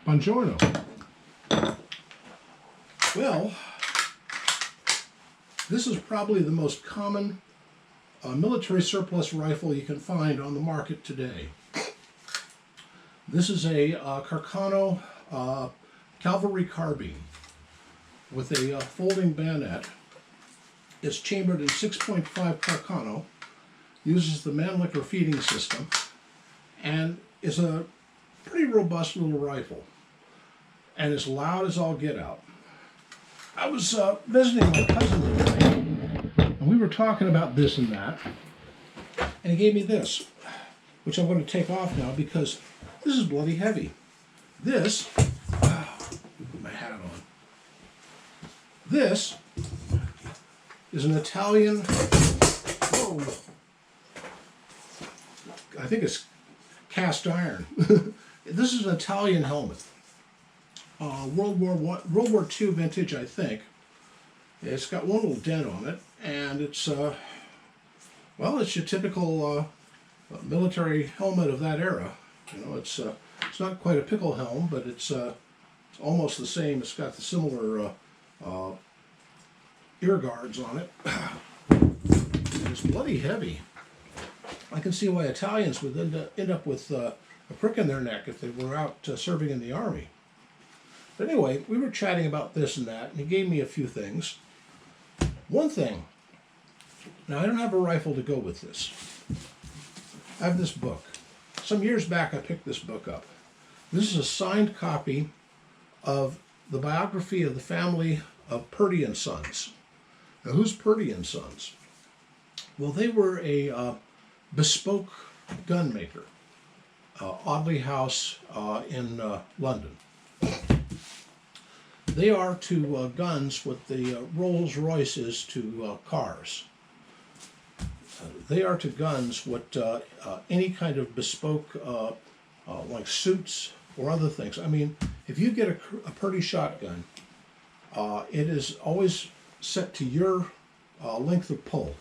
Buongiorno. Well, this is probably the most common military surplus rifle you can find on the market today. This is a Carcano cavalry carbine with a folding bayonet. It's chambered in 6.5 Carcano, uses the Mannlicher feeding system, and is a pretty robust little rifle, and as loud as all get out. I was visiting my cousin today, and we were talking about this and that, and he gave me this, which I'm going to take off now because this is bloody heavy. This, put my hat on. This is an Italian, whoa, I think it's cast iron. This is an Italian helmet. World War II vintage, I think. It's got one little dent on it, and it's well, it's your typical military helmet of that era. You know, it's not quite a pickle helm, but it's almost the same. It's got the similar ear guards on it. It's bloody heavy. I can see why Italians would end up with a prick in their neck if they were out serving in the army. But anyway, we were chatting about this and that, and he gave me a few things. One thing, now I don't have a rifle to go with this. I have this book. Some years back I picked this book up. This is a signed copy of the biography of the family of Purdy and Sons. Now who's Purdy and Sons? Well, they were a bespoke gun maker. Audley House in London. They are to guns what the Rolls Royce is to cars. They are to guns what any kind of bespoke, like suits or other things. I mean, if you get a Purdy shotgun, it is always set to your length of pull.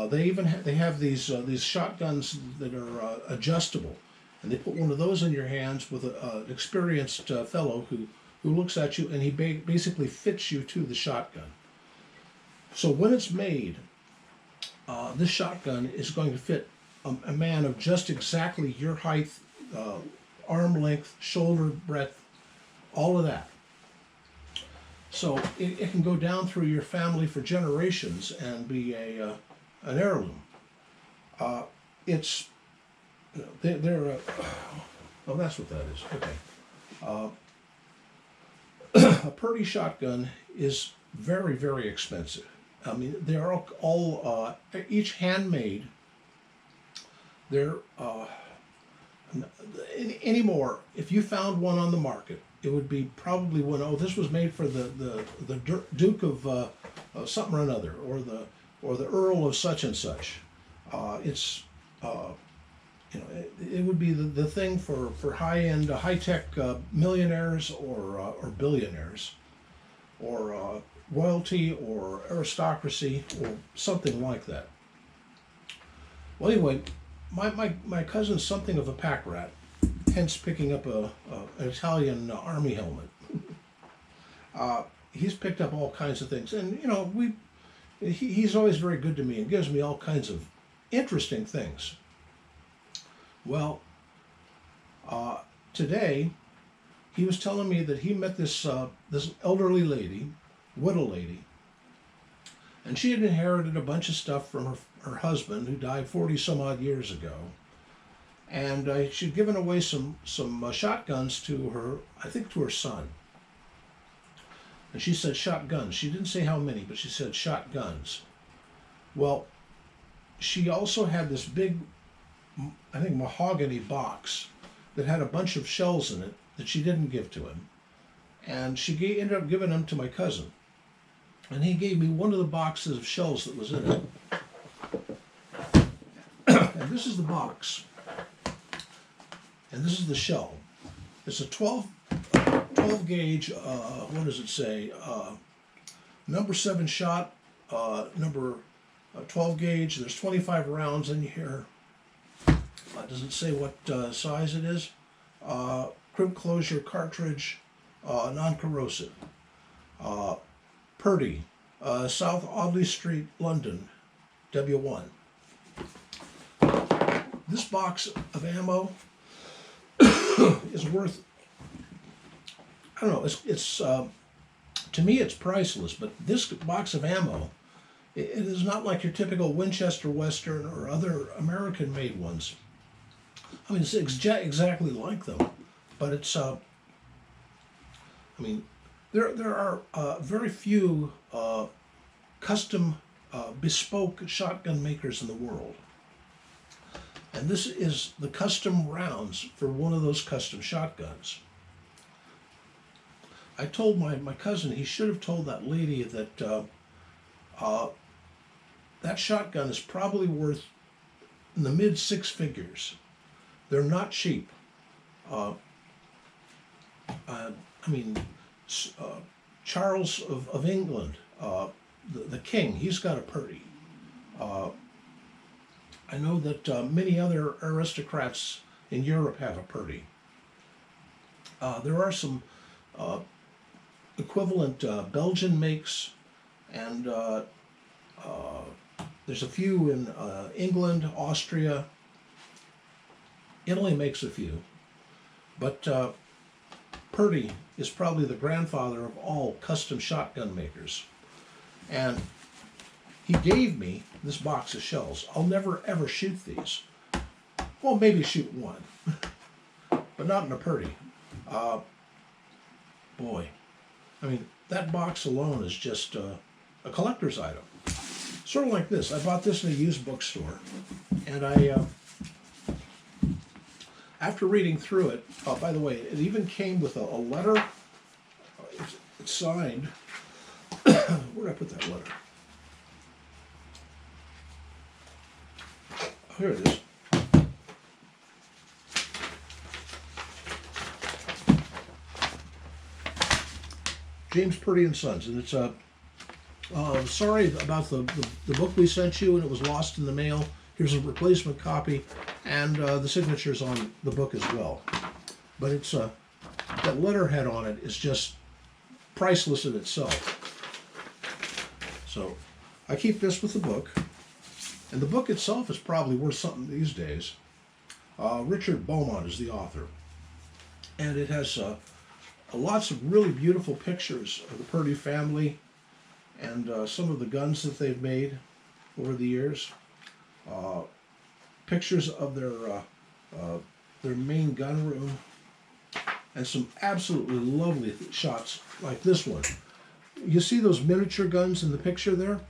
They have these shotguns that are adjustable. And they put one of those in your hands with an experienced fellow who looks at you, and he basically fits you to the shotgun. So when it's made, this shotgun is going to fit a man of just exactly your height, arm length, shoulder breadth, all of that. So it can go down through your family for generations and be an heirloom. It's they're oh, that's what that is. Okay. A Purdy shotgun is very, very expensive. I mean, they're all each handmade. They're anymore. If you found one on the market, it would be probably one. Oh, this was made for the Duke of something or another, or the Earl of such and such. It's you know, it would be the thing for high-end, high-tech millionaires or billionaires, or royalty or aristocracy or something like that. Well, anyway, my cousin's something of a pack rat, hence picking up an Italian army helmet. He's picked up all kinds of things, and you know, he's always very good to me and gives me all kinds of interesting things. Well, today he was telling me that he met this elderly lady, widow lady, and she had inherited a bunch of stuff from her husband, who died 40 some odd years ago, and she'd given away some shotguns to her, I think to her son. And she said shotguns. She didn't say how many, but she said shotguns. Well, she also had this big, I think, mahogany box that had a bunch of shells in it that she didn't give to him. And she ended up giving them to my cousin. And he gave me one of the boxes of shells that was in it. And this is the box. And this is the shell. It's a 12 gauge, what does it say? Number 7 shot, number 12 gauge. There's 25 rounds in here. Does it say what size it is? crimp closure cartridge, non-corrosive. Purdy, South Audley Street, London, W1. This box of ammo is worth, I don't know, it's to me it's priceless, but this box of ammo, it is not like your typical Winchester Western or other American-made ones. I mean, it's exactly like them, but it's, I mean, there are very few custom bespoke shotgun makers in the world. And this is the custom rounds for one of those custom shotguns. I told my cousin he should have told that lady that that shotgun is probably worth in the mid six figures. They're not cheap. I mean, Charles of England, the king, he's got a Purdy. I know that many other aristocrats in Europe have a Purdy. There are some equivalent Belgian makes, and there's a few in England, Austria. Italy makes a few, but Purdy is probably the grandfather of all custom shotgun makers. And he gave me this box of shells. I'll never ever shoot these. Well, maybe shoot one, but not in a Purdy. Boy, I mean, that box alone is just a collector's item. Sort of like this. I bought this in a used bookstore, and after reading through it, by the way, it even came with a letter. It's signed. Where did I put that letter? Oh, here it is. James Purdy and Sons, and it's sorry about the book we sent you, and it was lost in the mail. Here's a replacement copy, and the signatures on the book as well. But it's that letterhead on it is just priceless in itself. So I keep this with the book, and the book itself is probably worth something these days. Richard Beaumont is the author, and it has lots of really beautiful pictures of the Purdy family and some of the guns that they've made over the years. Pictures of their main gun room, and some absolutely lovely shots like this one. You see those miniature guns in the picture there?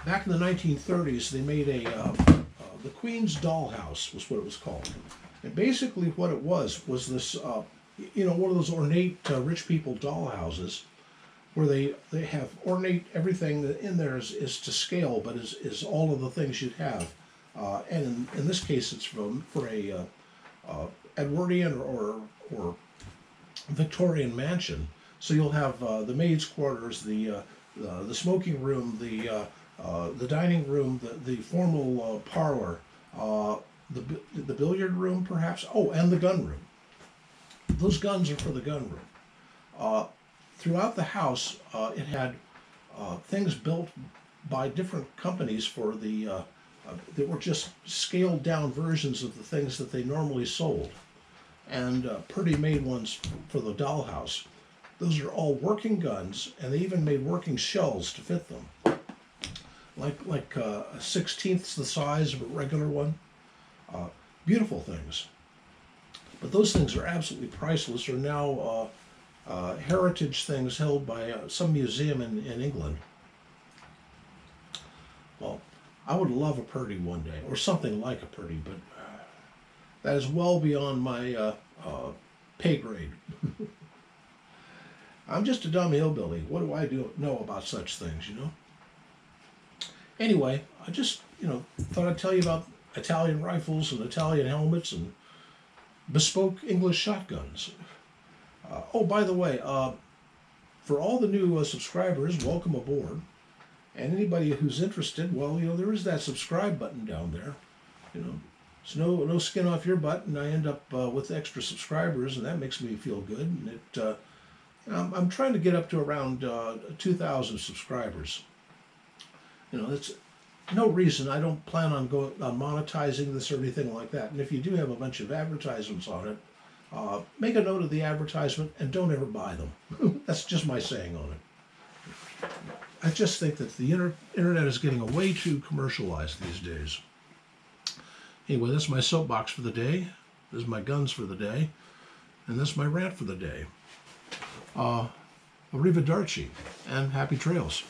Back in the 1930s, they made the Queen's Dollhouse was what it was called. And basically what it was this, one of those ornate rich people dollhouses where they have ornate everything that in there is to scale, but is all of the things you'd have. And in this case, it's for a Edwardian or Victorian mansion. So you'll have the maid's quarters, the smoking room, the dining room, the formal parlor, the billiard room, perhaps. Oh, and the gun room. Those guns are for the gun room. Throughout the house, it had things built by different companies for that were just scaled down versions of the things that they normally sold. And Purdy made ones for the dollhouse. Those are all working guns, and they even made working shells to fit them. Like a 1/16 the size of a regular one. Beautiful things. But those things are absolutely priceless. They're now heritage things held by some museum in England. Well, I would love a Purdy one day, or something like a Purdy, but that is well beyond my pay grade. I'm just a dumb hillbilly. What do I know about such things, you know? Anyway, I just, thought I'd tell you about Italian rifles and Italian helmets and bespoke English shotguns. Oh, by the way, for all the new subscribers, welcome aboard. And anybody who's interested, well, there is that subscribe button down there. It's no skin off your butt, and I end up with extra subscribers, and that makes me feel good. And I'm trying to get up to around 2,000 subscribers. You know, that's no reason. I don't plan on monetizing this or anything like that. And if you do have a bunch of advertisements on it, make a note of the advertisement and don't ever buy them. That's just my saying on it. I just think that the internet is getting way too commercialized these days. Anyway, this is my soapbox for the day. This is my guns for the day. And this is my rant for the day. Arrivederci and happy trails.